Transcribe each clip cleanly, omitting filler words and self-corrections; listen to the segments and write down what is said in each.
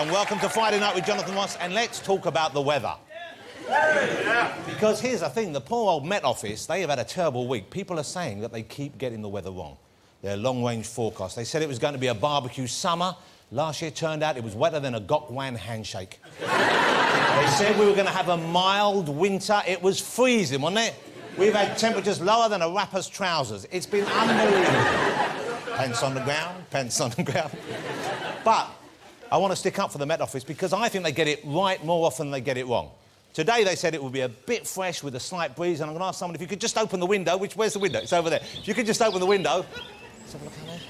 and welcome to Friday Night with Jonathan Ross, and let's talk about the weather. Because here's the thing, the poor old Met Office, they have had a terrible week. People are saying that they keep getting the weather wrong. Their long-range forecast. They said it was going to be a barbecue summer. Last year turned out it was wetter than a Gokwan handshake. They said we were going to have a mild winter. It was freezing, wasn't it? We've had temperatures lower than a rapper's trousers. It's been unbelievable. Pants on the ground, pants on the ground. But I want to stick up for the Met Office because I think they get it right more often than they get it wrong. Today they said it would be a bit fresh with a slight breeze, and I'm going to ask someone if you could just open the window. Where's the window? It's over there. If you could just open the window. Let's have a look out there.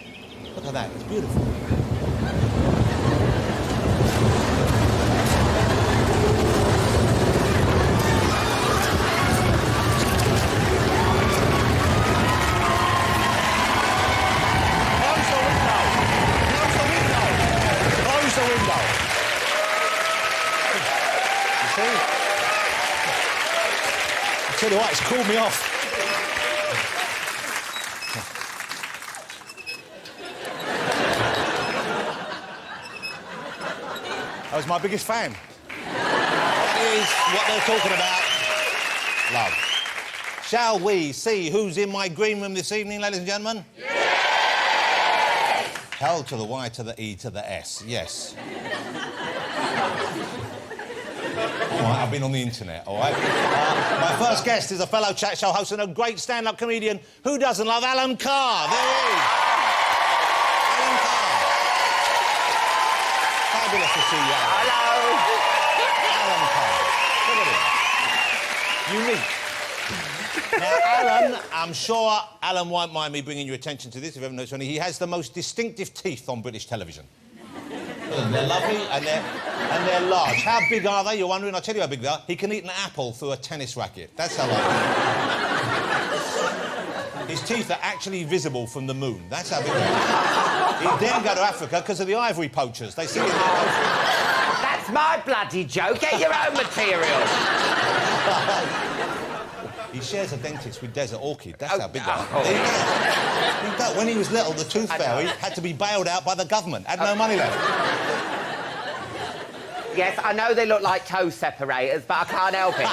Look at that. It's beautiful. I tell you what, it's called me off. I was my biggest fan. That is what they're talking about. Love. Shall we see who's in my green room this evening, ladies and gentlemen? Yes! L to the Y to the E to the S, yes. All right, I've been on the internet, all right? My first guest is a fellow chat show host and a great stand-up comedian. Who doesn't love Alan Carr? There he is. Alan Carr. Fabulous to see you, Alan. Hello. Alan Carr. Look at him. Unique. Now, Alan, I'm sure Alan won't mind me bringing your attention to this, if you haven't noticed, he has the most distinctive teeth on British television. They're lovely and they're large. How big are they? You're wondering? I'll tell you how big they are. He can eat an apple through a tennis racket. That's how large. His teeth are actually visible from the moon. That's how big they are. He daren't go to Africa because of the ivory poachers. They see it in the That's my bloody joke. Get your own material. He shares a dentist with Desert Orchid. That's how big they are. When he was little, the tooth fairy had to be bailed out by the government. Had no money left. Yes, I know they look like toe separators, but I can't help it.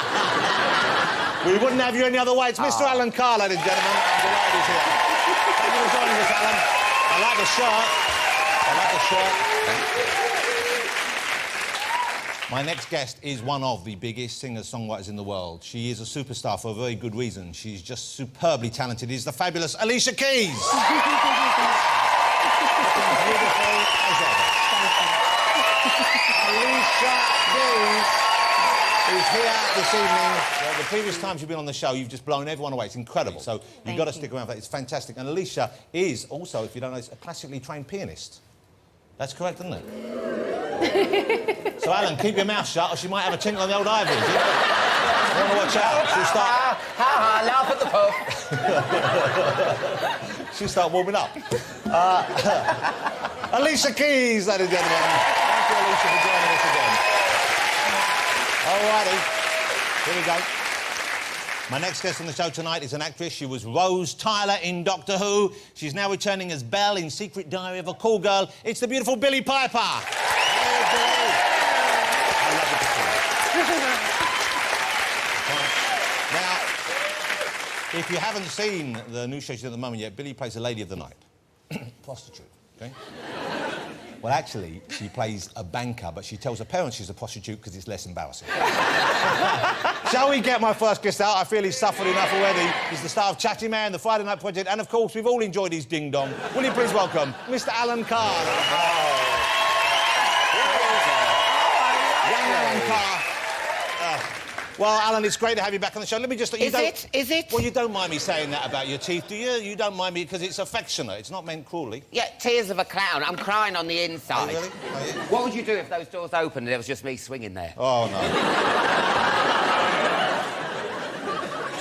We wouldn't have you any other way. It's Mr. Alan Carr, ladies and gentlemen. I'm delighted he's here. Thank you for joining us, Alan. I like the shirt. I like the shirt. My next guest is one of the biggest singers-songwriters in the world. She is a superstar for a very good reason. She's just superbly talented. It's the fabulous Alicia Keys. Beautiful as ever. Alicia Keys is here this evening. The previous times you've been on the show, you've just blown everyone away. It's incredible. So you've got to stick around for that. It's fantastic. And Alicia is also, if you don't know, a classically trained pianist. That's correct, isn't it? So, Alan, keep your mouth shut or she might have a tinkle on the old ivories. You want to watch out. She'll start... laugh at the puff. She'll start warming up. Alicia Keys, ladies and gentlemen. Thank you, Alicia, for joining us again. All righty. Here we go. My next guest on the show tonight is an actress. She was Rose Tyler in Doctor Who. She's now returning as Belle in Secret Diary of a Call Girl. It's the beautiful Billie Piper. Hey, Billie. I love it. Now, if you haven't seen the new show she's at the moment yet, Billie plays a lady of the night. Prostitute, OK? Well, actually, she plays a banker, but she tells her parents she's a prostitute because it's less embarrassing. Shall we get my first guest out? I feel he's suffered enough already. He's the star of Chatty Man, the Friday Night Project, and, of course, we've all enjoyed his ding-dong. Will you please welcome Mr. Alan Carr? Young Alan Carr. Well, Alan, it's great to have you back on the show. Let me just... Is it? Well, you don't mind me saying that about your teeth, do you? You don't mind me because it's affectionate. It's not meant cruelly. Yeah, tears of a clown. I'm crying on the inside. Oh, really? Oh, yeah. What would you do if those doors opened and there was just me swinging there? Oh, no.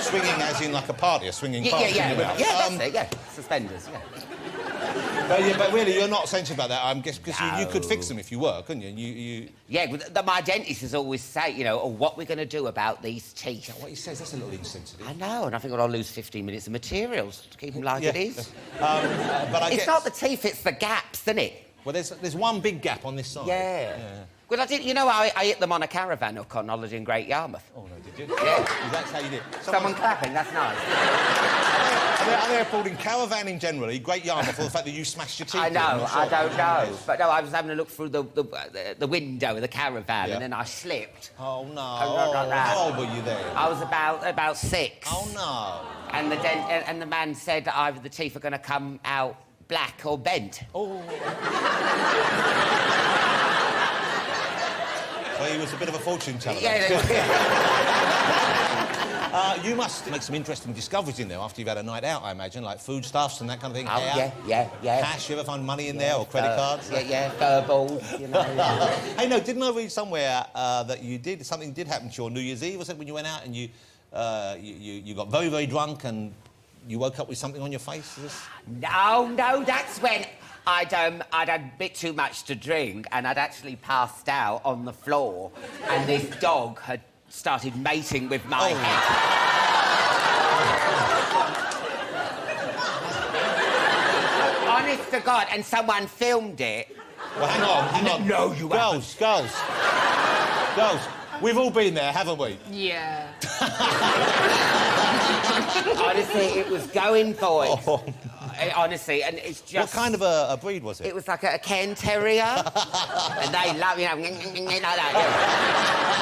Swinging as in like a party, a swinging party. Yeah, that's it, yeah. Suspenders, yeah. But really, you're not sensitive about that, I guess, because you could fix them if you were, couldn't you? Yeah, but my dentist has always say, you know, what we're going to do about these teeth. Is that what he says? That's a little insensitive. I know, and I think I'll lose 15 minutes of materials to keep them like it is. But I It's not the teeth, it's the gaps, isn't it? Well, there's one big gap on this side. Yeah. Well, I did. You know, I hit them on a caravan hook on holiday in Great Yarmouth. Oh, no, did you? Yeah. That's how you did. Someone clapping, that's nice. Are they applauding caravanning generally, Great Yarmouth, for the fact that you smashed your teeth? I know, I don't know. But no, I was having a look through the window of the caravan and then I slipped. Oh, no. Like that. How old were you then? I was about 6. Oh, no. And the man said that either the teeth are going to come out black or bent. Oh. So he was a bit of a fortune teller. You must make some interesting discoveries in there after you've had a night out, I imagine, like foodstuffs and that kind of thing. Oh, hair, yeah. Cash, you ever find money in there, or credit cards? Yeah, fur balls, you know. Hey, no, didn't I read somewhere that something did happen to you on New Year's Eve? Was it when you went out and you got very, very drunk and you woke up with something on your face? No, that's when I'd had a bit too much to drink and I'd actually passed out on the floor and this dog had started mating with my head. Honest to God, and someone filmed it. Well, hang on. No, you Girls, we've all been there, haven't we? Yeah. Honestly, it was going for it. Oh. Honestly, and it's just... What kind of a breed was it? It was like a Cairn Terrier. And they love, like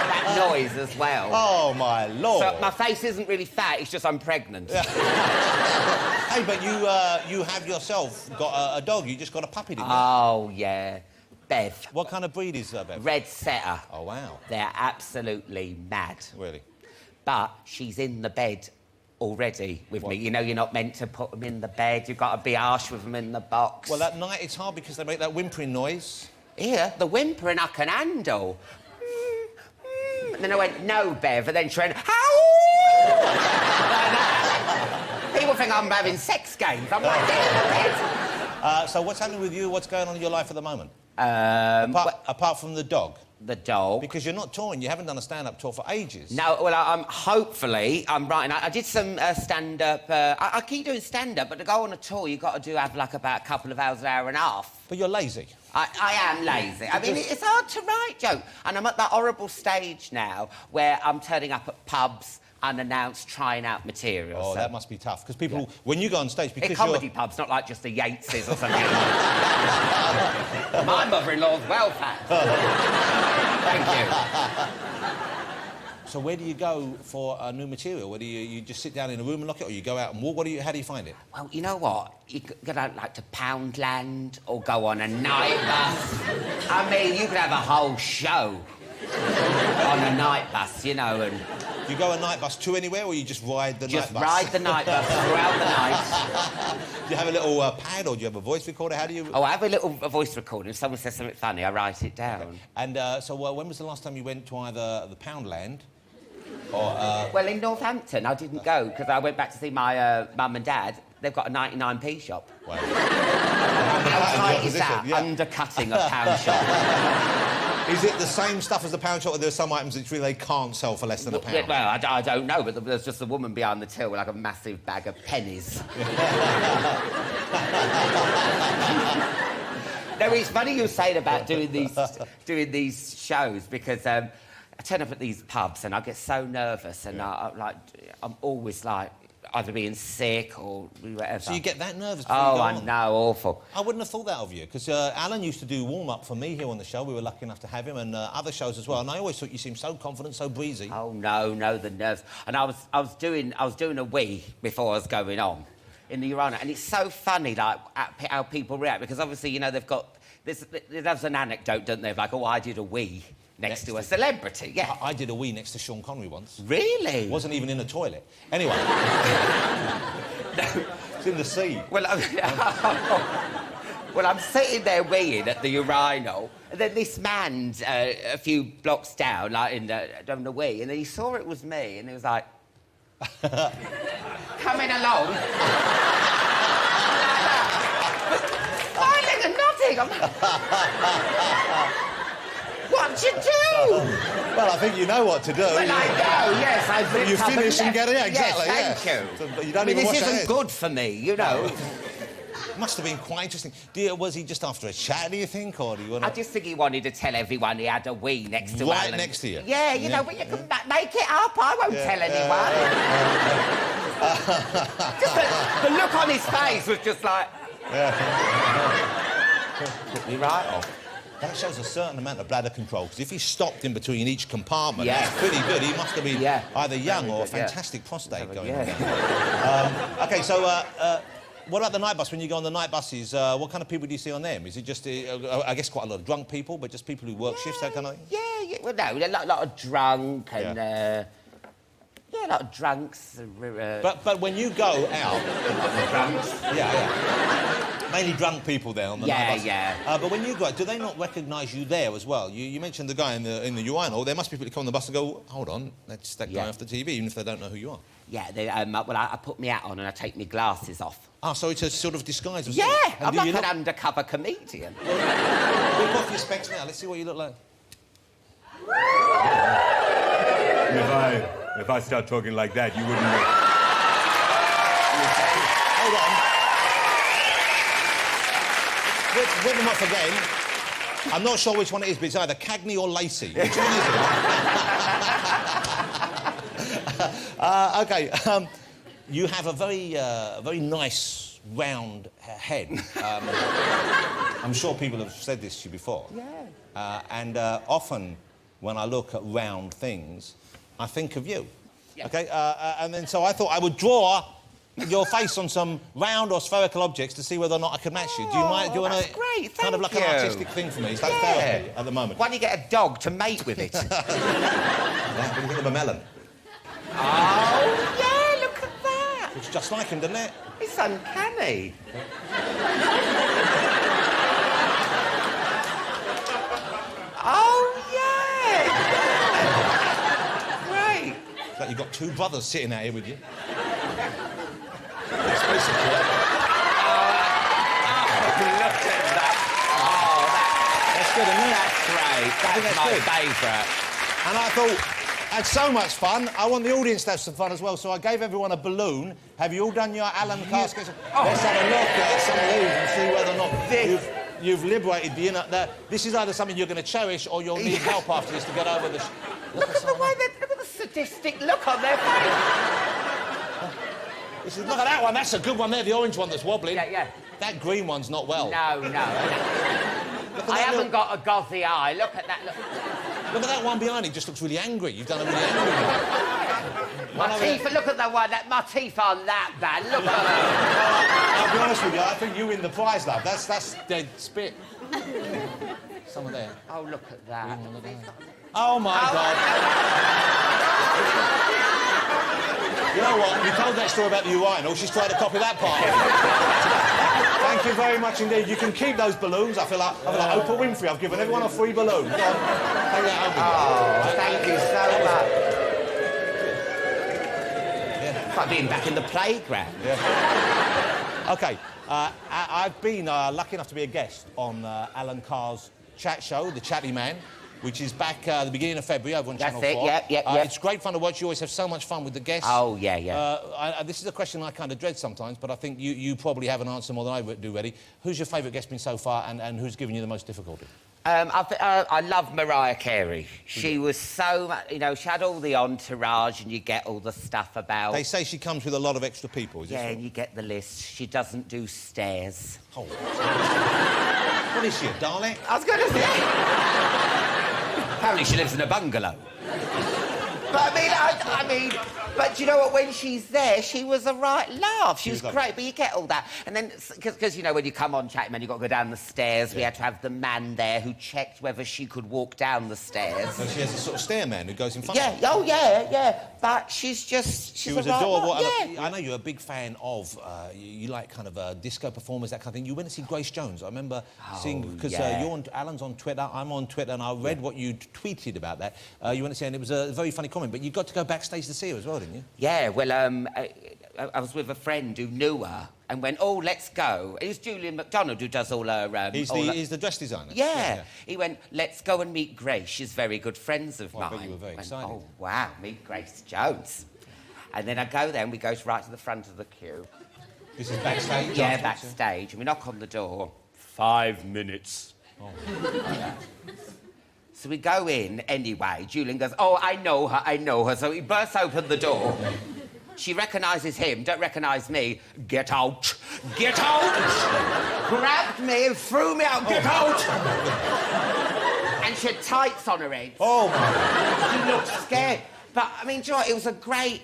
that noise as well. Oh, my Lord. So my face isn't really fat, it's just I'm pregnant. Hey, but you have yourself got a dog. You just got a puppy, didn't you? Oh, yeah. Bev. What kind of breed is Bev? Red setter. Oh, wow. They're absolutely mad. Really? But she's in the bed already with me. You know, you're not meant to put them in the bed. You've got to be harsh with them in the box. Well, at night it's hard because they make that whimpering noise. Here, the whimpering I can handle. And then I went, no, Bev. And then she went, how? Like that. People think I'm having sex games. I'm like, get in the bed. So what's happening with you? What's going on in your life at the moment? Apart from the dog? The dog. Because you're not touring. You haven't done a stand-up tour for ages. No, well, hopefully, I'm writing. I did some stand-up... I keep doing stand-up, but to go on a tour, you've got to have, like, about a couple of hours, an hour and a half. But you're lazy. I am lazy. I mean, it's hard to write jokes. And I'm at that horrible stage now where I'm turning up at pubs unannounced, trying out material. Oh, so. that must be tough. Because people, when you go on stage, because comedy pubs, not like just the Yateses or something. My mother-in-law's well fat. Thank you. So where do you go for new material? Where do you just sit down in a room and look it, or you go out and walk? How do you find it? Well, you know what? You could out like to Poundland or go on a night bus. I mean, you could have a whole show on a night bus, you know, and... Do you go a night bus to anywhere, or you just ride the night bus? Just ride the night bus throughout the night. Do you have a little pad, or do you have a voice recorder? How do you... Oh, I have a little voice recorder. If someone says something funny, I write it down. Okay. And so when was the last time you went to either the Poundland or... Well, in Northampton, I didn't go, because I went back to see my mum and dad. They've got a 99p shop. Wow. How tight is that? Yeah. Undercutting a pound shop. Is it the same stuff as the pound shop, or there are some items which really they can't sell for less than a pound? Well, I don't know, but there's just a woman behind the till with, like, a massive bag of pennies. No, it's funny you saying about doing these shows, because I turn up at these pubs and I get so nervous, and I'm always like either being sick or whatever. So you get that nervous before you go on? I know, awful. I wouldn't have thought that of you, because Alan used to do warm-up for me here on the show. We were lucky enough to have him, and other shows as well. And I always thought you seemed so confident, so breezy. Oh no, the nerves. And I was doing a wee before I was going on in the urinal, and it's so funny, like how people react, because obviously, you know, they've got there's an anecdote, don't they? Of like, oh, I did a wee next to a celebrity, yeah. I did a wee next to Sean Connery once. Really? Wasn't even in a toilet. Anyway. No. It's in the sea. Well, I'm sitting there weeing at the urinal, and then this man's a few blocks down, like down the wee, and then he saw it was me, and he was like, coming along. Smiling and nodding. I'm like, what do you do? Well, I think you know what to do. Well, I know, yes. I you finish and get it, exactly. Yes, thank you. So, but you don't I mean, even this wash isn't good for me, you know. Must have been quite interesting. Was he just after a chat, do you think, or do you want I just think he wanted to tell everyone he had a wee next to Alan. Right next to you? Yeah, you know, but you can make it up. I won't tell anyone. Just the look on his face was just like... Took me right off. That shows a certain amount of bladder control, because if he stopped in between each compartment, Yeah. that's pretty good. He must have been either young or a fantastic prostate going on. OK, so what about the night bus? When you go on the night buses, what kind of people do you see on them? Is it just, I guess, quite a lot of drunk people, but just people who work shifts, that kind of thing? Yeah. Well, no, a lot of drunk and... a lot of drunks. But when you go out... drunks. Mainly drunk people there on the night bus. But when you go out, do they not recognise you there as well? You mentioned the guy in the urinal. There must be people who come on the bus and go, hold on, that's that guy off the TV, even if they don't know who you are. Yeah, I put my hat on and I take my glasses off. Ah, so it's a sort of disguise. Yeah, I'm like an undercover comedian. Whip off your specs now. Let's see what you look like. If I start talking like that, you wouldn't know. Hold on. Whip them off again. I'm not sure which one it is, but it's either Cagney or Lacey. Which one is it? OK. You have a very nice, round head. I'm sure people have said this to you before. Yeah. And often, when I look at round things, I think of you. Yeah. OK? And then so I thought I would draw your face on some round or spherical objects to see whether or not I could match you. Do you mind? Do you want to... Great, kind of like an artistic thing for me. It's like therapy at the moment. Why don't you get a dog to mate with it? What do you think of a melon? Oh, yeah, look at that. It's just like him, doesn't it? It's uncanny. Oh, yeah. Great. It's like you've got two brothers sitting out here with you. That's basically it. Look at that. Oh, That's good, isn't it? that's great. That's my good. favourite. And I thought, I had so much fun, I want the audience to have some fun as well, so I gave everyone a balloon. Have you all done your Alan Carr sketch? Let's have a look at some of these and see whether or not you've liberated the inner... This is either something you're going to cherish or you'll need help after this to get over the... Look at the way look at the sadistic look on their face. Look at that one, that's a good one there, the orange one that's wobbling. Yeah. That green one's not well. No. I haven't got a gothy eye. Look at that. Look at that one behind, he just looks really angry. You've done a really angry one. My teeth, look at that one. My teeth aren't that bad. Look at that. I'll be honest with you, I think you win the prize, love. That's dead spit. Some of there. Oh, look at that. Oh, my God. You know what? You told that story about the urinal. She's tried to copy that part. Thank you very much indeed. You can keep those balloons. I feel like Oprah Winfrey. I've given everyone a free balloon. Go on. Take that home. Oh, thank you so much. It's like being back in the playground. Yeah. OK. I've been lucky enough to be a guest on Alan Carr's chat show, The Chatty Man, which is back at the beginning of February over on Channel 4. Yeah. It's great fun to watch. You always have so much fun with the guests. Oh, yeah. This is a question I kind of dread sometimes, but I think you probably have an answer more than I do, ready. Who's your favourite guest been so far, and who's given you the most difficulty? I love Mariah Carey. She was so much... You know, she had all the entourage and you get all the stuff about... They say she comes with a lot of extra people, is it? Yeah, and you get the list. She doesn't do stairs. Oh. What is she, a Dalek? I was going to say... Apparently she lives in a bungalow. But I mean, but you know what? When she's there, she was a right laugh. She was great, but you get all that. And then, because, you know, when you come on Chatty Man, you've got to go down the stairs. We had to have the man there who checked whether she could walk down the stairs. So she has a sort of stairman who goes in front of her. Yeah. But she's She was adorable. I know you're a big fan of, you like kind of disco performers, that kind of thing. You went to see Grace Jones. I remember seeing, because Alan's on Twitter, I'm on Twitter, and I read what you tweeted about that. You went to see her, and it was a very funny comment, but you got to go backstage to see her as well, didn't you? Yeah, well, I was with a friend who knew her and went, oh, let's go. It was Julian MacDonald who does all her... He's the dress designer? Yeah. He went, let's go and meet Grace. She's very good friends of mine. I bet you were very excited. Oh, wow, meet Grace Jones. And then I go there and we go right to the front of the queue. This is backstage? Yeah, backstage. And we knock on the door. 5 minutes. Oh. So we go in anyway. Julian goes, oh, I know her. So he bursts open the door. She recognises him, don't recognise me. Get out! Get out! Grabbed me and threw me out. Get out! And she had tights on her head. Oh, my. She looked scared. But, I mean, do you know what? It was a great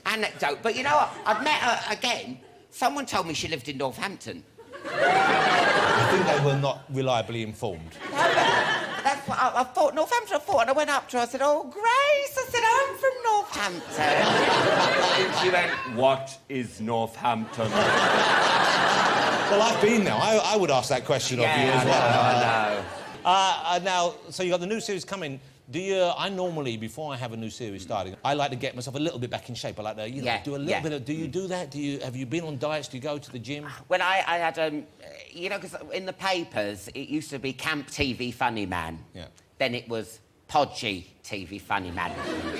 anecdote. But you know what? I've met her again. Someone told me she lived in Northampton. I think they were not reliably informed. That's what I thought. Northampton, I thought. And I went up to her, I said, oh, Grace. I said, I'm from Northampton. And she went, what is Northampton? Well, I've been there. I would ask that question of you as well. I know. Now, so you got the new series coming. Do you? I normally, before I have a new series starting, I like to get myself a little bit back in shape. I like to, do a little bit of. Do you do that? Have you been on diets? Do you go to the gym? Well, I had, because in the papers it used to be Camp TV Funny Man. Yeah. Then it was Podgy TV Funny Man,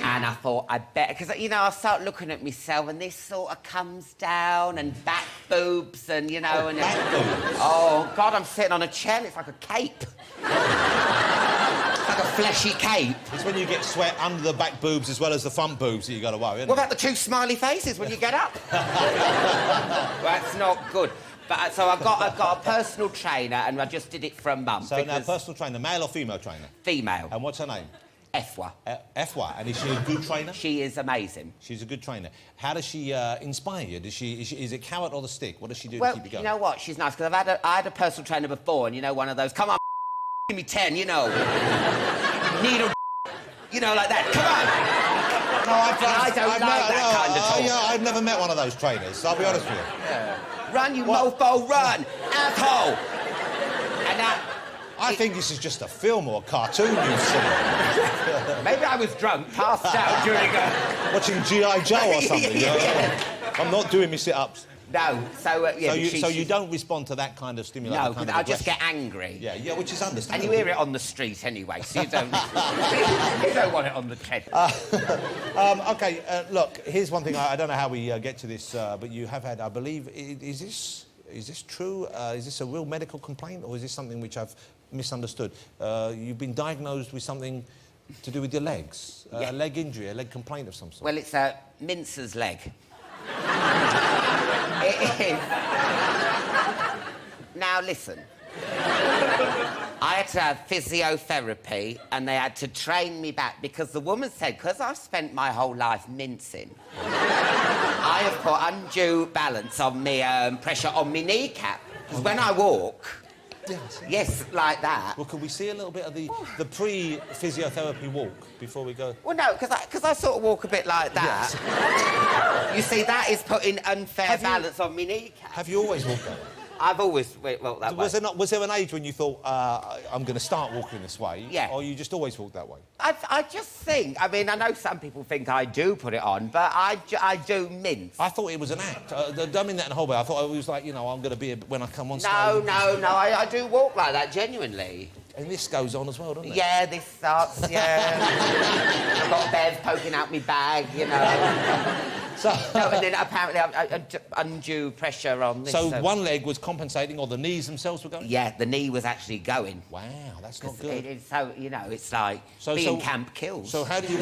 and I thought I'd better because I start looking at myself and this sort of comes down and back boobs and back boobs. Oh God, I'm sitting on a chair and it's like a cape. Like a fleshy cape. It's when you get sweat under the back boobs as well as the front boobs that you got to worry, isn't What it? about the two smiley faces when you get up? That's not good. But so I've got a personal trainer, and I just did it for a month. So now, personal trainer, male or female trainer? Female. And what's her name? Efwa. Efwa. And is she a good trainer? She is amazing. She's a good trainer. How does she inspire you? Is it carrot or the stick? What does she do to Well, keep you going? you know what? She's nice because I had a personal trainer before, and one of those. Come on, give me 10. Needle. Like that. Come on. No, I don't like that kind of talk. Yeah, I've never met one of those trainers, I'll be honest with you. Yeah. Run, you mofo, run! Asshole! And I think this is just a film or a cartoon you've seen. maybe I was drunk, passed out during a... Watching G.I. Joe or something. Yeah. I'm not doing my sit-ups. No, so, So you don't respond to that kind of stimulus? No, because I just get angry. Yeah, which is And understandable. you hear it on the street anyway, so you don't... you don't want it on the TED. OK, look, here's one thing. I don't know how we get to this, but you have had, I believe... Is this true? Is this a real medical complaint, or is this something which I've misunderstood? You've been diagnosed with something to do with your legs? A leg injury, a leg complaint of some sort? Well, it's a mincer's leg. It is. Now, listen. I had to have physiotherapy and they had to train me back because the woman said, because I've spent my whole life mincing, I have put undue balance on me, pressure on me kneecap. Because when I walk... Yes, like that. Well, could we see a little bit of the pre-physiotherapy walk before we go? Well, no, because I sort of walk a bit like that. Yes. You see, that is putting unfair balance on me kneecap. Have you always walked that way? I've always walked that way. Was there an age when you thought, I'm going to start walking this way? Yeah. Or you just always walked that way? I just think, I know some people think I do put it on, but I do mince. I thought it was an act. I mean that in a whole way. I thought it was like, I'm going to be, when I come on stage... No, I do walk like that, genuinely. And this goes on as well, doesn't it? Yeah, this starts, yeah. I've got Bev poking out my bag, So, and then apparently undue pressure on this. So one leg was compensating, or the knees themselves were going? Yeah, the knee was actually going. Wow, that's not good. It's so, it's like camp kills. So how do you...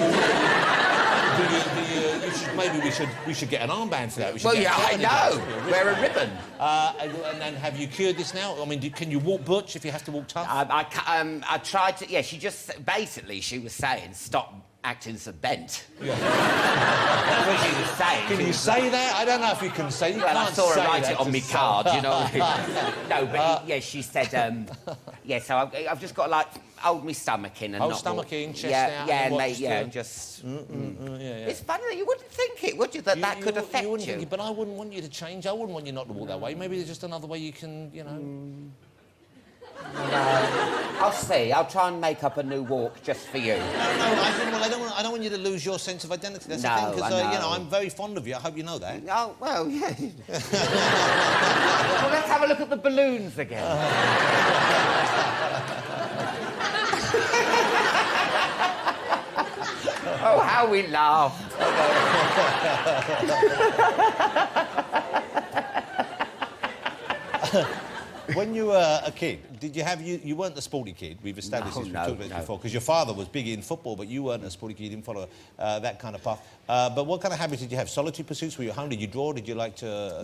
we should get an armband for that. I know. Wear a ribbon. And then have you cured this now? I mean, can you walk butch if you have to walk tough? I tried to... Yeah, she just... Basically, she was saying, stop acting so bent. Yeah. That's what she was saying. Can you say that? I don't know if you can say... You well, I can't saw her say write that it on my card, No, but she said... so I've just got to, hold my stomach in and not... stomach in, chest out... and just... It's funny that you wouldn't think it, would you, that could affect you? Think it, but I wouldn't want you to change. I wouldn't want you not to walk that way. Maybe there's just another way you can, I'll see. I'll try and make up a new walk just for you. No, I don't want you to lose your sense of identity. That's the thing, because I'm very fond of you. I hope you know that. Oh, well, yeah. Well, let's have a look at the balloons again. Oh, how we laughed. When you were a kid, did you have you weren't the sporty kid? We've established this. We've talked about this before because your father was big in football, but you weren't a sporty kid. You didn't follow that kind of path. But what kind of habits did you have? Solitary pursuits? Were you at home? Did you draw? Did you like to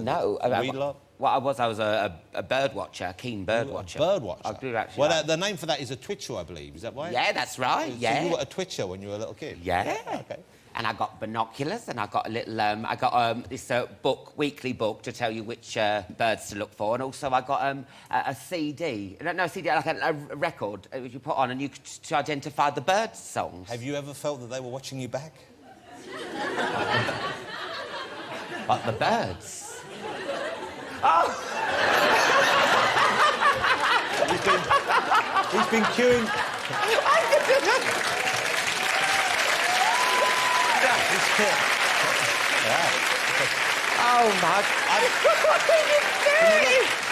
read a lot? What I was a bird watcher, a keen bird watcher. Bird watcher. I do actually. Well, the name for that is a twitcher, I believe. Is that right? Yeah, that's right. So yeah. you were a twitcher when you were a little kid. Yeah. Okay. And I got binoculars, and I got a little. I got this weekly book to tell you which birds to look for, and also I got a CD. No, CD, like a record which you put on, and you could to identify the bird songs. Have you ever felt that they were watching you back? But the birds. He's been queuing. Oh my!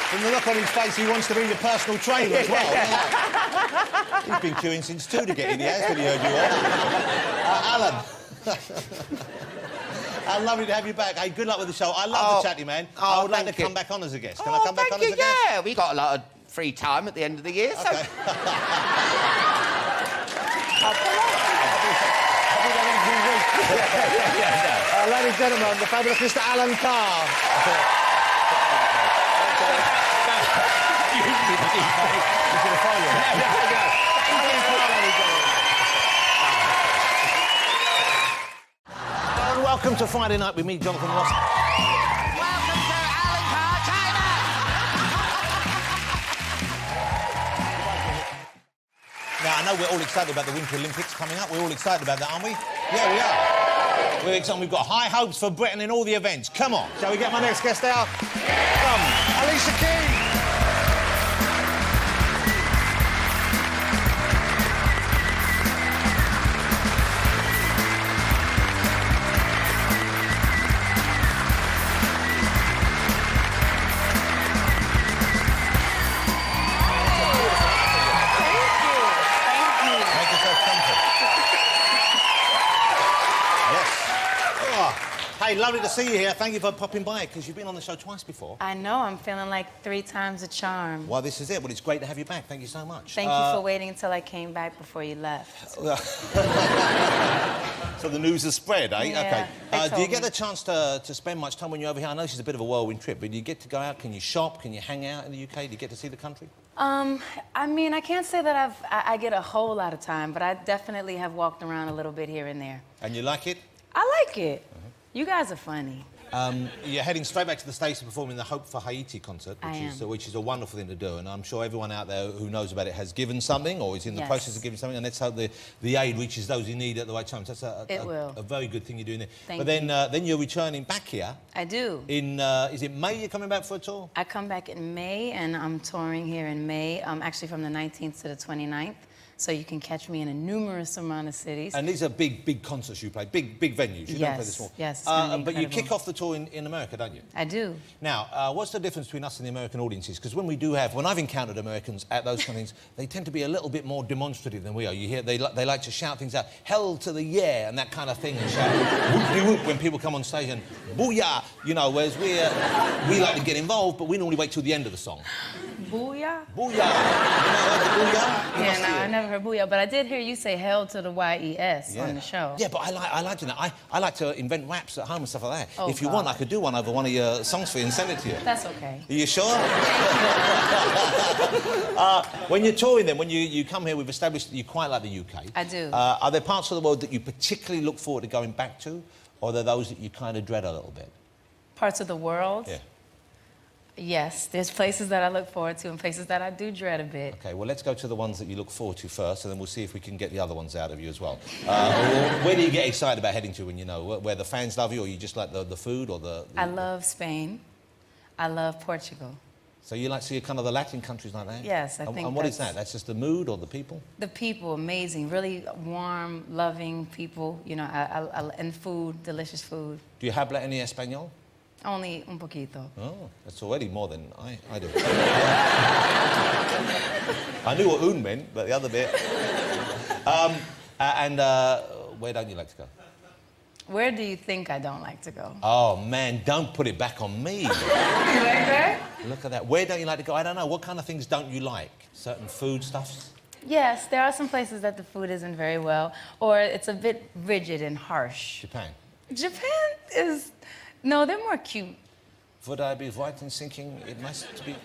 From the look on his face, he wants to be your personal trainer as well. He's been queuing since 2 to get in. He has when he heard you on. Alan, lovely to have you back. Hey, good luck with the show. I love the Chatty, man. I would like to come back on as a guest. Can I come back on as a guest? Yeah, we got a lot of free time at the end of the year. Okay. So. Ladies and gentlemen, the fabulous Mr. Alan Carr. And welcome to Friday Night with me, Jonathan Ross. Welcome to Alan Carr, China. Now, I know we're all excited about the Winter Olympics coming up. We're all excited about that, aren't we? Yeah, we are. We're excited. We've got high hopes for Britain in all the events. Come on. Shall we get my next guest out? Come, Alicia Keys. Make yourself comfy. Yes. Oh, hey, lovely to see you here. Thank you for popping by, because you've been on the show twice before. I know, I'm feeling like 3 times the charm. Well, this is it. Well, it's great to have you back. Thank you so much. Thank you for waiting until I came back before you left. So the news has spread, eh? Yeah, Okay. they Do you told get me. the chance to spend much time when you're over here? I know this is a bit of a whirlwind trip, but do you get to go out? Can you shop? Can you hang out in the UK? Do you get to see the country? I mean, I can't say that I get a whole lot of time, but I definitely have walked around a little bit here and there. And you like it? I like it. You guys are funny. You're heading straight back to the States to perform in the Hope for Haiti concert, I which is a wonderful thing to do, and I'm sure everyone out there who knows about it has given something or is in the Yes. process of giving something, and let's hope the aid reaches those in need at the right time. So that's It will. a very good thing you're doing there. Thank but then you're returning back here. I do. In is it May you're coming back for a tour? I come back in May, and I'm touring here in May, actually from the 19th to the 29th. So you can catch me in a numerous amount of cities. And these are big concerts you play, big venues. You don't play this small. Yes, it's gonna be but you incredible. kick off the tour in America, don't you? I do. Now, what's the difference between us and the American audiences? Because when I've encountered Americans at those kind of things, they tend to be a little bit more demonstrative than we are. You hear they like to shout things out, hell to the yeah, and that kind of thing, and shout whoop-de-whoop when people come on stage and booyah, you know, whereas we like to get involved, but we normally wait till the end of the song. Booyah? Booyah. You know, the booyah? You must Yeah, no, hear I it. never heard booyah, but I did hear you say hell to the Y-E-S on the show. Yeah, but I like doing that. I like to invent raps at home and stuff like that. Oh, if you God. want, I could do one over one of your songs for you and send it to you. That's okay. Are you sure? When you're touring then, when you come here, we've established that you quite like the UK. I do. Are there parts of the world that you particularly look forward to going back to, or are there those that you kind of dread a little bit? Parts of the world? Yeah. Yes, there's places that I look forward to and places that I do dread a bit. Okay, well, let's go to the ones that you look forward to first, and then we'll see if we can get the other ones out of you as well. Where do you get excited about heading to when you know? Where the fans love you, or you just like the food, or the... I love Spain. I love Portugal. So you like to see kind of the Latin countries like that? Yes, I think And what is that's- that? That's just the mood or the people? The people, amazing, really warm, loving people, you know, and food, delicious food. Do you habla any español? Only un poquito. Oh, that's already more than I do. I knew what un meant, but the other bit... where don't you like to go? Where do you think I don't like to go? Oh, man, don't put it back on me. You like that? Look at that. Where don't you like to go? I don't know. What kind of things don't you like? Certain foodstuffs? Yes, there are some places that the food isn't very well, or it's a bit rigid and harsh. Japan. Japan is... No, they're more cute. Would I be right in thinking it must be...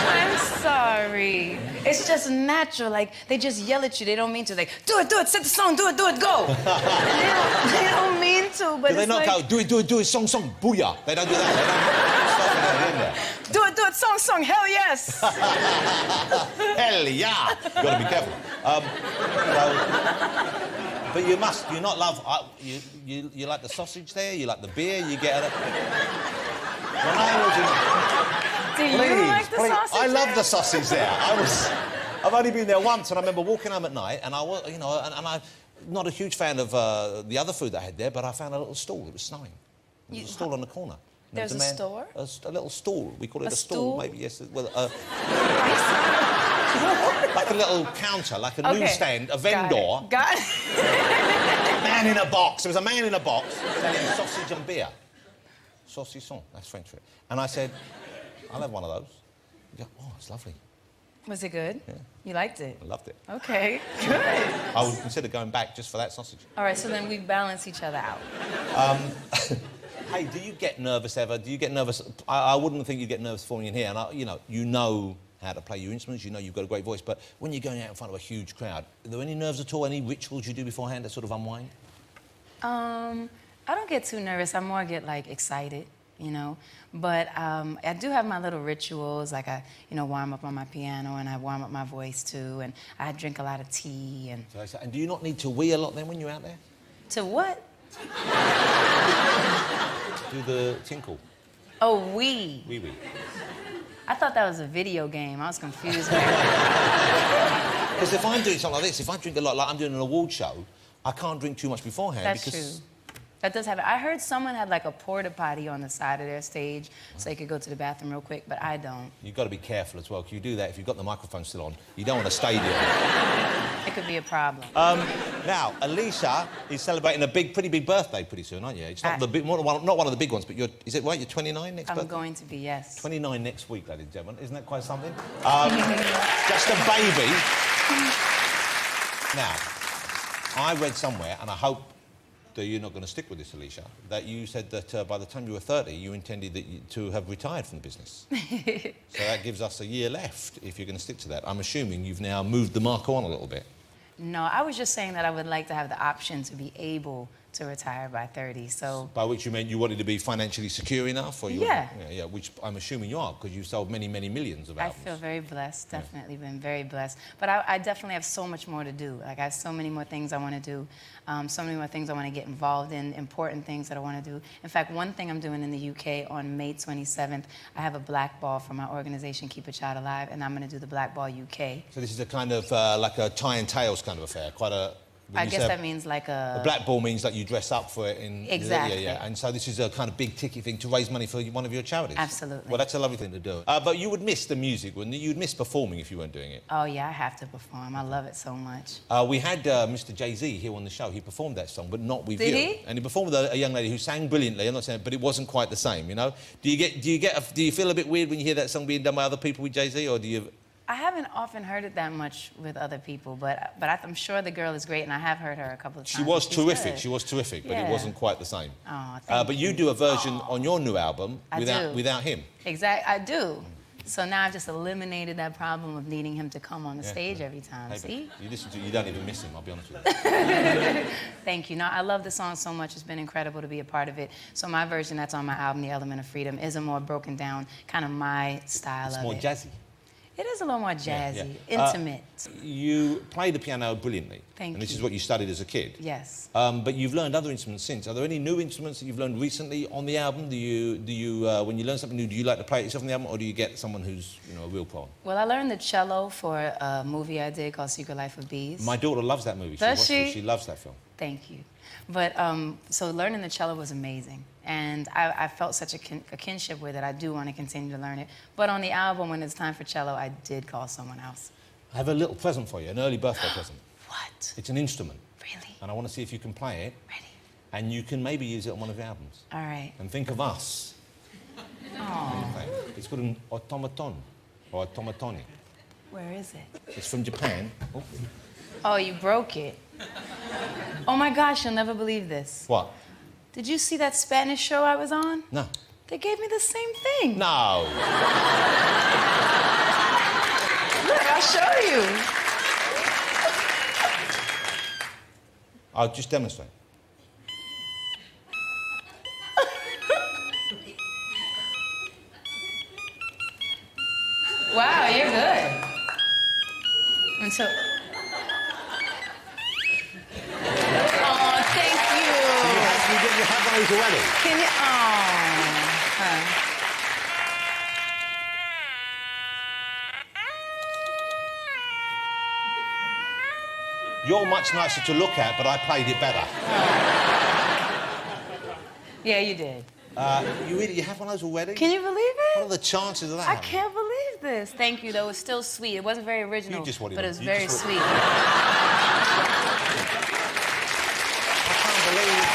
I'm sorry. It's just natural. Like, they just yell at you. They don't mean to. Like, do it, set the song, do it, go. they don't mean to, but do they not like... go, do it, song, booyah? They don't do that. They don't Do it, song, hell yes. Hell yeah! You've got to be careful. But you must, you not love... you like the sausage there? You like the beer? You get... When I was in... Do you like the sausage I love there? the sausage there. I've only been there once, and I remember walking home at night, and I was, you know, and I'm not a huge fan of the other food that I had there, but I found a little stall. It was snowing. There was a stall on the corner. And There's there a was store? A little stall. We call it a stall, stool? maybe, yes. Well, like a little counter, like a newsstand, a vendor. Got it. Man in a box. There was a man in a box selling sausage and beer. Saucisson, that's French for it. And I said, I'll have one of those. He goes, oh, it's lovely. Was it good? Yeah. You liked it? I loved it. Okay, good. I would consider going back just for that sausage. All right, so then we balance each other out. Hey, do you get nervous ever? Do you get nervous? I wouldn't think you'd get nervous performing in here. And, you know how to play your instruments. You know you've got a great voice. But when you're going out in front of a huge crowd, are there any nerves at all? Any rituals you do beforehand to sort of unwind? I don't get too nervous. I more get, like, excited, you know. But I do have my little rituals, like I, warm up on my piano and I warm up my voice, too. And I drink a lot of tea and... And do you not need to wee a lot then when you're out there? To what? Do the tinkle. Oh, wee. Wee. I thought that was a video game. I was confused. Because if I'm doing something like this, if I drink a lot, like I'm doing an award show, I can't drink too much beforehand. That's because... true. That does happen. I heard someone had like a porta potty on the side of their stage so they could go to the bathroom real quick, but I don't. You've got to be careful as well, because you do that if you've got the microphone still on. You don't want a stadium. It could be a problem. Now, Alicia is celebrating a pretty big birthday pretty soon, aren't you? It's not not one of the big ones, but is it right? You're 29 next birthday? I'm going to be, yes. 29 next week, ladies and gentlemen. Isn't that quite something? Just a baby. Now, I read somewhere, and I hope that you're not going to stick with this, Alicia, that you said that by the time you were 30, you intended to have retired from the business. So that gives us a year left, if you're going to stick to that. I'm assuming you've now moved the marker on a little bit. No, I was just saying that I would like to have the option to be able to retire by 30, so... By which you meant you wanted to be financially secure enough? Or Yeah. Yeah, which I'm assuming you are, because you've sold many, many millions of albums. I feel very blessed, definitely been very blessed. But I definitely have so much more to do. Like, I have so many more things I want to do, so many more things I want to get involved in, important things that I want to do. In fact, one thing I'm doing in the UK on May 27th, I have a black ball for my organization, Keep a Child Alive, and I'm going to do the Black Ball UK. So this is a kind of like a tie and tails kind of affair, quite a... I guess that means like a... A black ball means that you dress up for it in... Exactly. Yeah. And so this is a kind of big ticket thing to raise money for one of your charities. Absolutely. Well, that's a lovely thing to do. But you would miss the music, wouldn't you? You'd miss performing if you weren't doing it. Oh, yeah, I have to perform. I love it so much. We had Mr. Jay-Z here on the show. He performed that song, but not with you. Did he? And he performed with a young lady who sang brilliantly. I'm not saying, but it wasn't quite the same, you know? Do you feel a bit weird when you hear that song being done by other people with Jay-Z, or do you... I haven't often heard it that much with other people, but I'm sure the girl is great, and I have heard her a couple of times. She was terrific. Good. She was terrific, but Yeah. it wasn't quite the same. Oh, thank but you do a version on your new album I do. without him. Exactly, I do. So now I've just eliminated that problem of needing him to come on the stage every time. Hey, See? you don't even miss him, I'll be honest with you. Thank you. No, I love the song so much. It's been incredible to be a part of it. So my version that's on my album, The Element of Freedom, is a more broken down, kind of my style It's of more it. jazzy. It is a little more jazzy, Yeah. intimate. You play the piano brilliantly. Thank And this you. is what you studied as a kid. Yes. But you've learned other instruments since. Are there any new instruments that you've learned recently on the album? Do you when you learn something new, do you like to play it yourself on the album, or do you get someone who's, a real pro? Well, I learned the cello for a movie I did called Secret Life of Bees. My daughter loves that movie. Does she? She loves that film. Thank you. But so learning the cello was amazing. And I felt such a kinship with it. I do want to continue to learn it. But on the album, when it's time for cello, I did call someone else. I have a little present for you, an early birthday present. What? It's an instrument. Really? And I want to see if you can play it. Ready? And you can maybe use it on one of your albums. All right. And think of us. Oh, Oh. It's called an automaton, or automatoni. Where is it? It's from Japan. Oh. Oh, you broke it. Oh my gosh, you'll never believe this. What? Did you see that Spanish show I was on? No. They gave me the same thing. No. Look, I'll show you. I'll just demonstrate. Wow, you're good. And so... Oh, thank you. You have those already? Can you... Oh. You're much nicer to look at, but I played it better. Yeah, you did. You have one of those already? Can you believe it? What are the chances of that? I can't believe this. Thank you, though. It was still sweet. It wasn't very original, You just wanted but it it. was You very just sweet. I can't believe...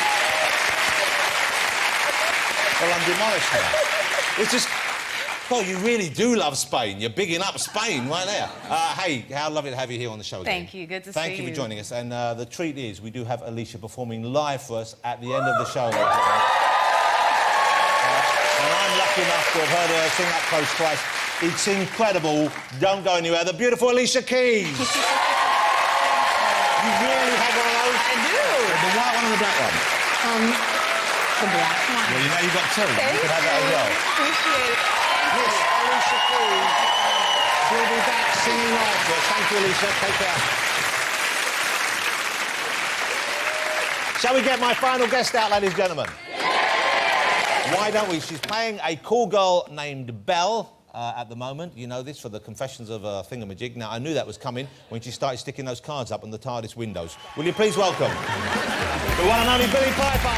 Well, I'm demolished now. It's just... Well, you really do love Spain. You're bigging up Spain right there. Hey, how lovely to have you here on the show again. Thank you. Good to see you. Thank you for joining us. And the treat is we do have Alicia performing live for us at the end of the show. And I'm lucky enough to have heard her sing that close twice. It's incredible. Don't go anywhere. The beautiful Alicia Keys. You really have one of those? I do. The white one or the black one? The black one. Well, you know you've got two. Thank you can have that as well. Appreciate it. Yes, Alicia Keys. She'll be back singing live for us. Thank you, Alicia. Take care. Shall we get my final guest out, ladies and gentlemen? Why don't we? She's playing a cool girl named Belle at the moment. You know this for the Confessions of a Thingamajig. Now, I knew that was coming when she started sticking those cards up on the TARDIS windows. Will you please welcome the one and only Billie Piper?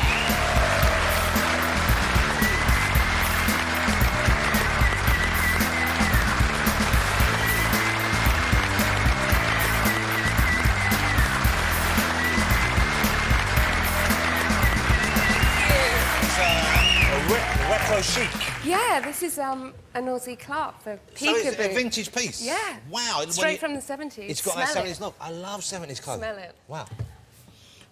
Retro chic. Yeah, this is an Aussie Clark, the So peekaboo. it's a vintage piece? Yeah. Wow. Straight from the 70s. It's got Smell that it. 70s look. I love 70s colours. Smell it. Wow.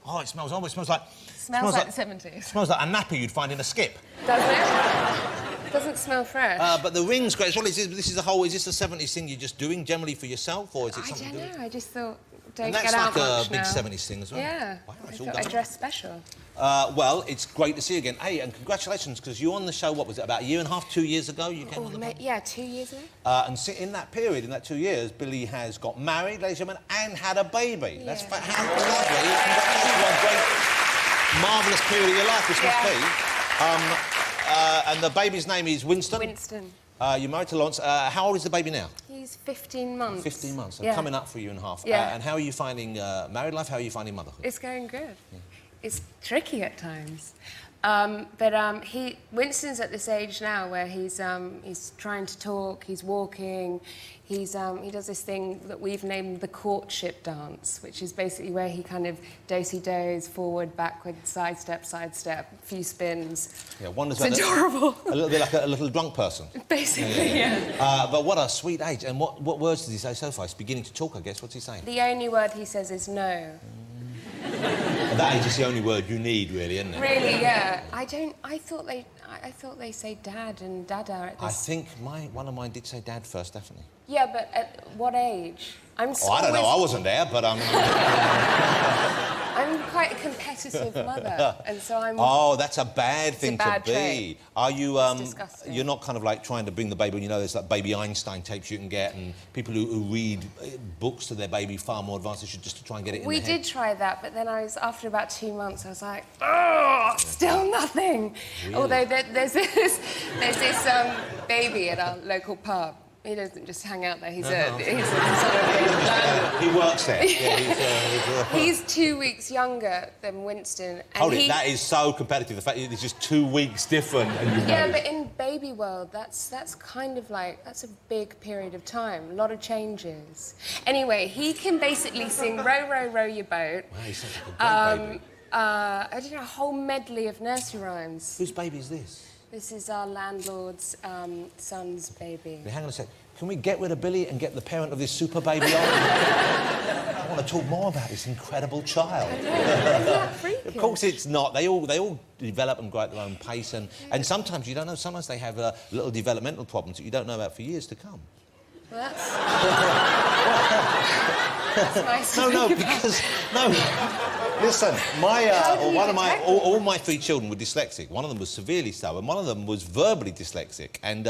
Oh, it smells almost smells like... Smells like the 70s. Smells like a nappy you'd find in a skip. Does it? Doesn't smell fresh. But the ring's great as well. Is this a '70s thing you're just doing generally for yourself, or is it I something don't know. I just thought, And don't that's get out like much a big now. 70s thing as well. Yeah. Wow, I it's all thought done. I dressed special. Well, it's great to see you again. Hey, and congratulations, because you were on the show, what was it, about a year and a half, 2 years ago? You came on the Yeah, 2 years ago. And in that period, in that 2 years, Billie has got married, ladies and gentlemen, and had a baby. Yeah. That's how lovely. Congratulations. What a great, marvellous period of your life this must be. And the baby's name is Winston. Winston. You're married to Lawrence. How old is the baby now? He's 15 months. 15 months. So Yeah. coming up for a year and a half. Yeah. And how are you finding married life? How are you finding motherhood? It's going good. It's tricky at times. Winston's at this age now where he's trying to talk, he's walking, he does this thing that we've named the courtship dance, which is basically where he kind of do-si-dos, forward, backward, sidestep, a few spins. Yeah, wonders It's adorable. A little bit like a little drunk person. Basically, yeah. But what a sweet age. And what words does he say so far? He's beginning to talk, I guess. What's he saying? The only word he says is no. At that age, it's the only word you need, really, isn't it? Really, yeah. I thought they say dad and dada at this. I think one of mine did say dad first, definitely. Yeah, but at what age? I don't know. I wasn't there, but I'm quite a competitive mother, and so I'm. Oh, that's a bad thing bad to be. trait. Are you? It's disgusting. You're not kind of like trying to bring the baby. You know, there's like baby Einstein tapes you can get, and people who read books to their baby far more advanced. Just to try and get it in We their head. did try that, but then after about 2 months, I was like, oh, still nothing. Really? Although there's this baby at our local pub. He doesn't just hang out there. He's a sort of. He works there. Yeah, He's 2 weeks younger than Winston. And Hold it, that is so competitive. The fact that it's just 2 weeks different and you Yeah, know. but in baby world, that's kind of like, that's a big period of time, a lot of changes. Anyway, he can basically sing Row, Row, Row Your Boat. Wow, he sounds like a great baby. I don't know, a whole medley of nursery rhymes. Whose baby is this? This is our landlord's son's baby. Now, hang on a sec. Can we get rid of Billy and get the parent of this super baby on? I want to talk more about this incredible child. Isn't that freakish? Of course it's not. They all develop and grow at their own pace, and sometimes you don't know. Sometimes they have little developmental problems that you don't know about for years to come. Well, that's nice. No, because listen, all my 3 children were dyslexic. One of them was severely so, and one of them was verbally dyslexic. And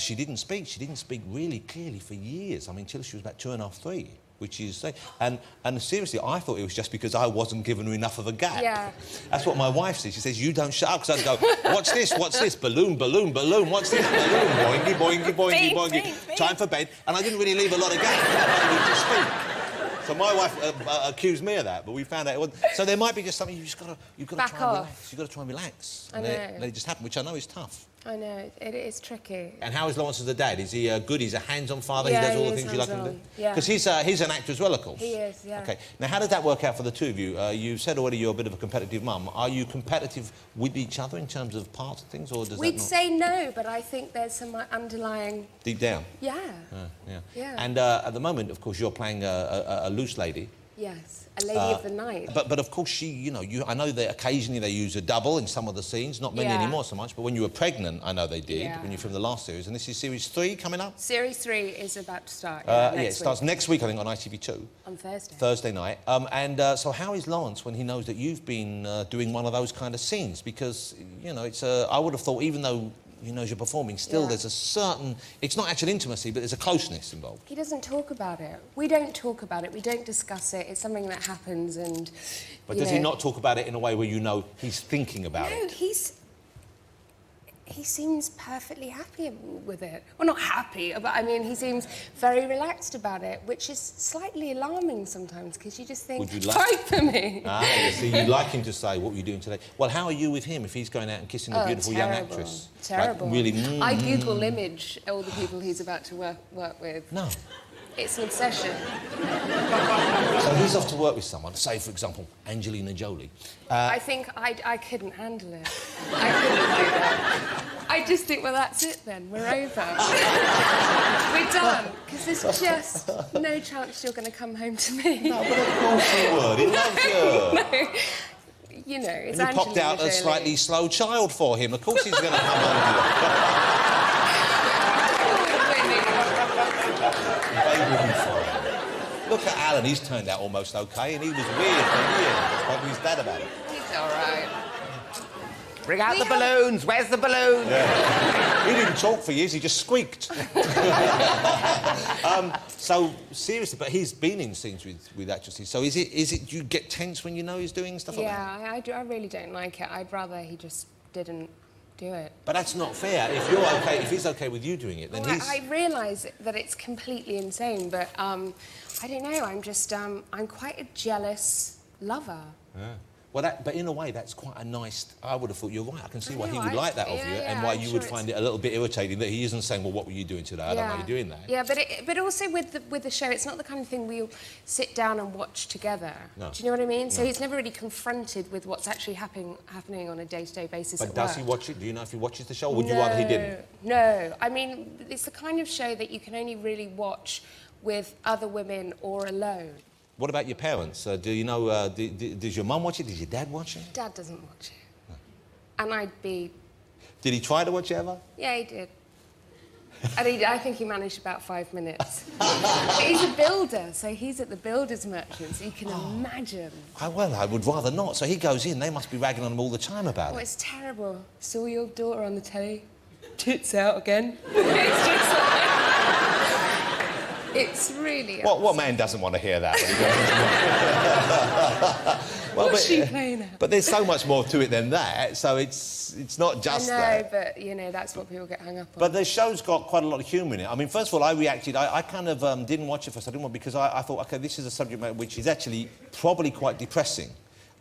she didn't speak. She didn't speak really clearly for years. I mean, till she was about 2.5, 3. Which is, and seriously, I thought it was just because I wasn't giving her enough of a gap. Yeah. That's what my wife says. She says, "You don't shut up," because I'd go, "What's this? What's this? Balloon, balloon, balloon. What's this? Balloon, boingy, boingy, boingy, boingy. Time for bed." And I didn't really leave a lot of gap for her to speak. So my wife accused me of that, but we found out it wasn't. So there might be just something you've got to try and relax. You've got to try and relax. I know. Let it just happen, which I know is tough. I know, it is tricky. And how is Lawrence as a dad? Is he good? He's a hands-on father? Yeah, he does all he the is things you like him to do? Yeah. Because he's an actor as well, of course. He is, yeah. OK. Now, how did that work out for the two of you? You said already you're a bit of a competitive mum. Are you competitive with each other in terms of parts of things, or does We'd that not... say no, but I think there's some underlying... Deep down? Yeah. Yeah. And at the moment, of course, you're playing a loose lady. Yes, a lady of the night. But of course, I know that occasionally they use a double in some of the scenes, not many anymore so much, but when you were pregnant, I know they did, when you filmed the last series, and this is series 3 coming up? Series 3 is about to start, it starts next week, I think, on ITV2. On Thursday. Thursday night. So how is Lawrence when he knows that you've been doing one of those kind of scenes? Because, it's I would have thought, even though... as you're performing, still there's a certain... It's not actual intimacy, but there's a closeness involved. He doesn't talk about it. We don't talk about it. We don't discuss it. It's something that happens and... But does he not talk about it in a way where he's thinking about it? No, he seems perfectly happy with it. Well, not happy, but I mean, he seems very relaxed about it, which is slightly alarming sometimes, because you just think, fight for me. You see, you'd like him to say, what were you doing today? Well, how are you with him if he's going out and kissing a beautiful young actress? Terrible. Like, really, I Google image all the people he's about to work with. No. It's an obsession. So he's off to work with someone, say, for example, Angelina Jolie. I think I couldn't handle it. I couldn't do that. I just think, well, that's it then. We're over. We're done. Because there's just no chance you're going to come home to me. No, but of course you would. He loves you. No. It's and you popped out a slightly slow child for him. Of course he's going to come home to you. Look at Alan, he's turned out almost OK, and he was weird for years. Spoke to his dad about it. He's all right. Bring out the balloons. Where's the balloon? Yeah. He didn't talk for years, he just squeaked. So, seriously, but he's been in scenes with actresses, so is it you get tense when you know he's doing stuff like that? Yeah, I really don't like it. I'd rather he just didn't do it. But that's not fair. If you're OK, if he's OK with you doing it, then he's... I realise that it's completely insane, but I don't know, I'm just, I'm quite a jealous lover. Yeah. Well, but in a way, that's quite a nice... I would have thought, you're right, I can see why he would like that of you, and why you would find it a little bit irritating that he isn't saying, well, what were you doing today? I don't know you're doing that. Yeah, but also with the show, it's not the kind of thing we'll sit down and watch together. No. Do you know what I mean? So he's never really confronted with what's actually happening on a day-to-day basis at work. But does he watch it? Do you know if he watches the show, or would you rather he didn't? No. I mean, it's the kind of show that you can only really watch with other women or alone. What about your parents? Do you know, does your mum watch it? Does your dad watch it? Dad doesn't watch it. No. And I'd be... Did he try to watch it ever? Yeah, he did. And I think he managed about 5 minutes. But he's a builder, so he's at the builder's merchant, so you can imagine. Well, I would rather not. So he goes in, they must be ragging on him all the time about it. Oh, it's terrible. Saw your daughter on the telly. Tits out again. It's just like... It's really... What man doesn't want to hear that when he goes... What's she playing at? But there's so much more to it than that, so it's not just that. But, that's what people get hung up on. But the show's got quite a lot of humour in it. I mean, first of all, I reacted... I kind of didn't watch it first. I didn't want... Because I thought, OK, this is a subject matter which is actually probably quite depressing.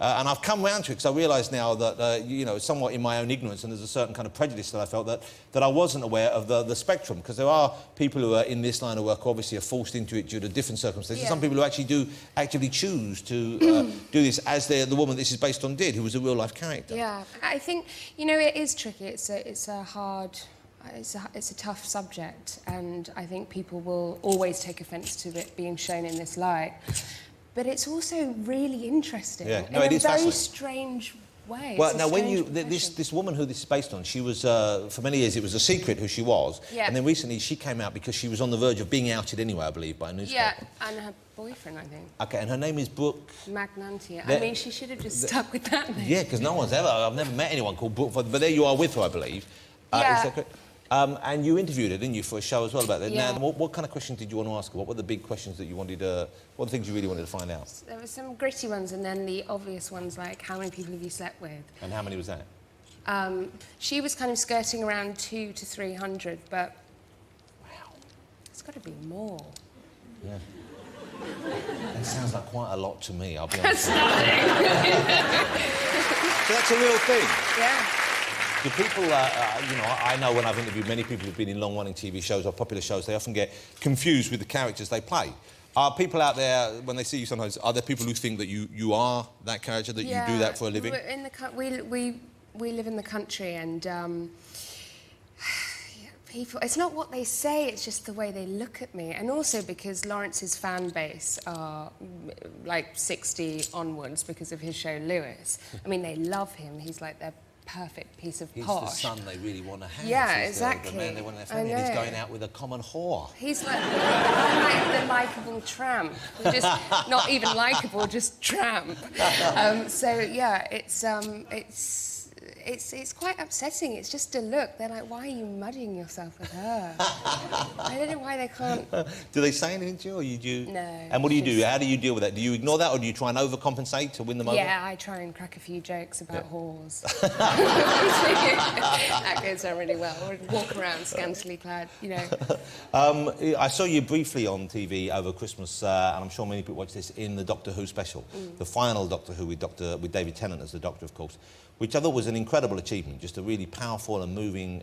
And I've come round to it because I realise now that, you know, somewhat in my own ignorance, and there's a certain kind of prejudice that I felt that I wasn't aware of the spectrum, because there are people who are in this line of work who obviously are forced into it due to different circumstances. Yeah. Some people who actually do actively choose to do this, as the woman this is based on did, who was a real-life character. Yeah, I think, you know, it is tricky. It's a tough subject, and I think people will always take offence to it being shown in this light. But it's also really interesting Yeah, no, in it a is very fascinating. strange way. Well, It's a now, when strange you... profession. This woman who this is based on, she was... for many years, it was a secret who she was. Yeah. And then recently, she came out because she was on the verge of being outed anyway, I believe, by a newspaper. Yeah, and her boyfriend, I think. OK, and her name is Brooke... Magnantia. There- I mean, she should have just stuck with that name. Yeah, because no one's ever... I've never met anyone called Brooke, but there you are with her, I believe. Yeah. Is that correct? And you interviewed her, didn't you, for a show as well about that? Yeah. Now, what kind of questions did you want to ask her? What were the big questions that you wanted... what are the things you really wanted to find out? There were some gritty ones, and then the obvious ones, like, how many people have you slept with? And how many was that? She was kind of skirting around 200 to 300, but... Wow. It's got to be more. Yeah. That sounds like quite a lot to me, I'll be honest. That's nothing. So that's a real thing. Yeah. Do people, you know, I know when I've interviewed many people who've been in long-running TV shows or popular shows, they often get confused with the characters they play. Are people out there, when they see you sometimes, are there people who think that you are that character, that you do that for a living? We're in the we live in the country, and people, it's not what they say, it's just the way they look at me. And also because Lawrence's fan base are like 60 onwards because of his show Lewis. I mean, they love him. He's like their perfect piece of He's posh. the son they really want to have. Yeah, He's exactly. The man they want to have, I and he's know. going out with a common whore. He's like, I'm like the likeable tramp. We're just not even likeable, just tramp. So yeah, it's quite upsetting. It's just a look. They're like, why are you muddying yourself with her? I don't know why they can't. Do they say anything to you, or you do? No. And what do you do? How do you deal with that? Do you ignore that, or do you try and overcompensate to win them over? Yeah, I try and crack a few jokes about whores. That goes down really well. Or walk around scantily clad, you know. I saw you briefly on TV over Christmas, and I'm sure many people watch this, in the Doctor Who special, the final Doctor Who with David Tennant as the Doctor, of course, which I thought was an incredible achievement, just a really powerful and moving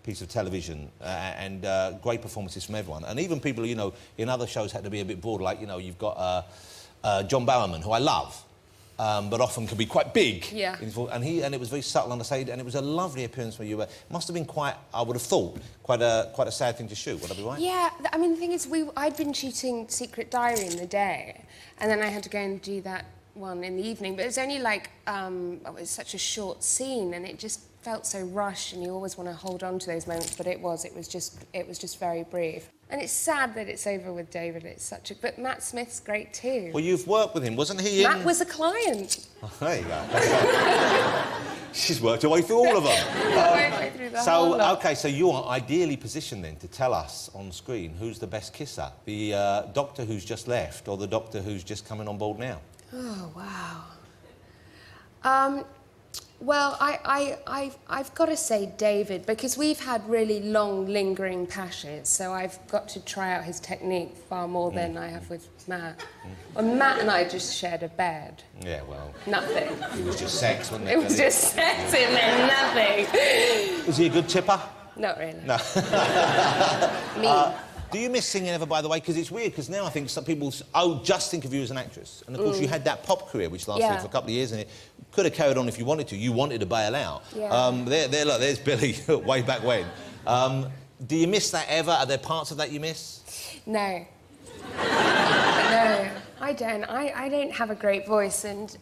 piece of television, and great performances from everyone. And even people, you know, in other shows had to be a bit broad, like, you know, you've got John Barrowman, who I love, but often can be quite big. Yeah. And it was very subtle on the stage, and it was a lovely appearance where you were... It must have been quite, I would have thought, quite a sad thing to shoot. Would I be right? Yeah, I mean, the thing is, I'd been shooting Secret Diary in the day, and then I had to go and do that one in the evening, but it was only like, it was such a short scene, and it just felt so rushed, and you always want to hold on to those moments, but it was just very brief. And it's sad that it's over with David. It's such a... But Matt Smith's great too. Well, you've worked with him, wasn't he? Matt was a client. Oh, there you go. She's worked her way through all of them. Way through the whole lot. OK, so you are ideally positioned then to tell us on screen who's the best kisser, the Doctor who's just left or the Doctor who's just coming on board now? Oh, wow. Well, I've got to say David, because we've had really long, lingering passions, so I've got to try out his technique far more than I have with Matt. Well, Matt and I just shared a bed. Yeah, well... Nothing. It was just sex, wasn't it? It was just sex in there, nothing. Was he a good tipper? Not really. No. Me. Do you miss singing ever, by the way? Because it's weird, because now I think some people just think of you as an actress. And, of course, you had that pop career, which lasted for a couple of years, and it could have carried on if you wanted to. You wanted to bail out. Yeah. Look, there's Billy, way back when. Do you miss that ever? Are there parts of that you miss? No. No, I don't. I don't have a great voice, and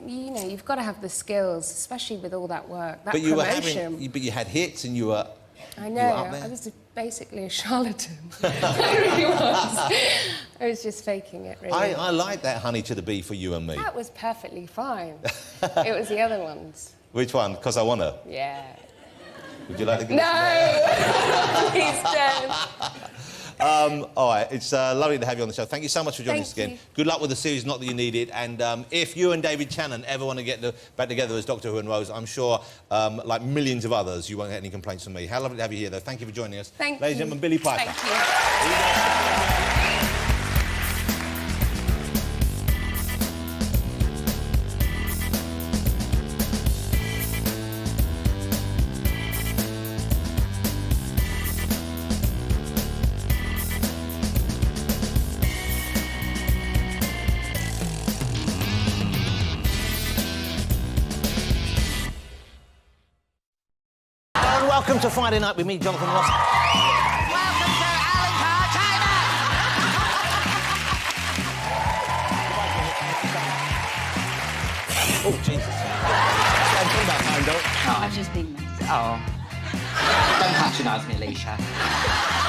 you've got to have the skills, especially with all that work, that promotion. But you had hits, and you were... I you know. were up there. I was basically a charlatan. I really was. I was just faking it, really. I like that Honey to the Bee for you and me. That was perfectly fine. It was the other ones. Which one? Because I Wanna? Yeah. Would you like to give No! us Please don't. all right, it's lovely to have you on the show. Thank you so much for joining us Thank again. you. Good luck with the series, not that you need it. And if you and David Tennant ever want to get back together as Doctor Who and Rose, I'm sure, like millions of others, you won't get any complaints from me. How lovely to have you here, though. Thank you for joining us. Thank Ladies and you. gentlemen, Billie Piper. Thank you. Welcome to Friday Night with me, Jonathan Ross. Welcome to Alan Carr, China! Oh, Jesus. I'm talking about time, don't Oh, I'm just being nice. Oh. Don't patronise me, Alicia.